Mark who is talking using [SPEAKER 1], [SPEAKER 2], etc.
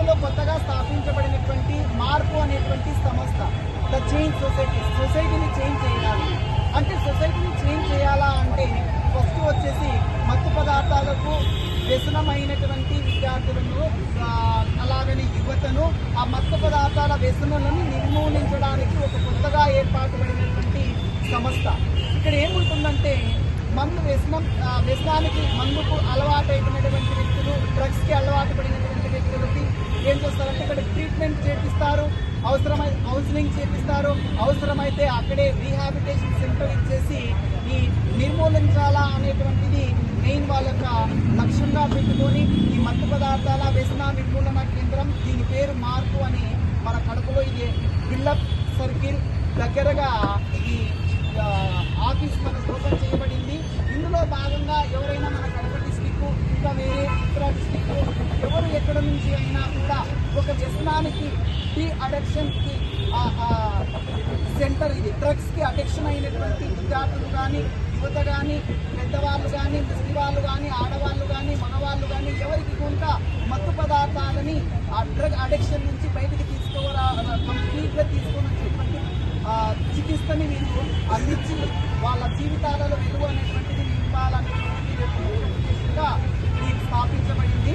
[SPEAKER 1] కడపలో కొత్తగా స్థాపించబడినటువంటి మార్పు అనేటువంటి సంస్థ ద చేంజ్ సొసైటీని చేంజ్ చేయాలి అంటే సొసైటీని చేంజ్ చేయాలా అంటే ఫస్ట్ వచ్చేసి మత్తు పదార్థాలకు వ్యసనమైనటువంటి విద్యార్థులను అలాగని యువతను ఆ మత్తు పదార్థాల వ్యసనాలను నిర్మూలించడానికి ఒక కొత్తగా ఏర్పాటుపడినటువంటి సంస్థ. ఇక్కడ ఏముంటుందంటే మందు వ్యసనానికి మందుకు అలవాటైనటువంటి వ్యక్తులు, డ్రగ్స్కి అలవాటు పడినటువంటి వ్యక్తులకి ఏం చేస్తారంటే ఇక్కడ ట్రీట్మెంట్ చేపిస్తారు, కౌన్సిలింగ్ చేపిస్తారు, అవసరమైతే అక్కడే రీహాబిలిటేషన్ సెంటర్ ఇచ్చేసి ఈ నిర్మూలించాలా అనేటువంటిది మెయిన్ వాళ్ళ లక్ష్యంగా పెట్టుకొని ఈ మత్తు పదార్థాల వ్యసన నిర్మూలన కేంద్రం, దీని పేరు మార్పు అని మన కడపలో ఇది బిల్డప్ సర్కిల్ దగ్గరగా ఈ ఆఫీస్ మనకు ఓపెన్ చేయబడింది. ఇందులో భాగంగా ఎవరైనా మన కడప డిస్టిక్ ఇంకా వేరే ఇతర డిస్టిక్ ఎవరు ఎక్కడ నుంచి అయినా కూడా ఒక వ్యసనానికి టీ అడిక్షన్కి సెంటర్ ఇది. డ్రగ్స్కి అడిక్షన్ అయినటువంటి విద్యార్థులు కానీ, యువత కానీ, పెద్దవాళ్ళు కానీ, ముస్లిం వాళ్ళు కానీ, ఆడవాళ్ళు కానీ, మగవాళ్ళు కానీ ఎవరికి కొంత మత్తు పదార్థాలని ఆ డ్రగ్ అడిక్షన్ నుంచి బయటికి కంప్లీట్గా తీసుకొని వచ్చేటువంటి చికిత్సని వీళ్ళు అందించి వాళ్ళ జీవితాలలో వెలుగు అనేటువంటిది నింపాలనేటువంటిది ఇది స్థాపించబడింది.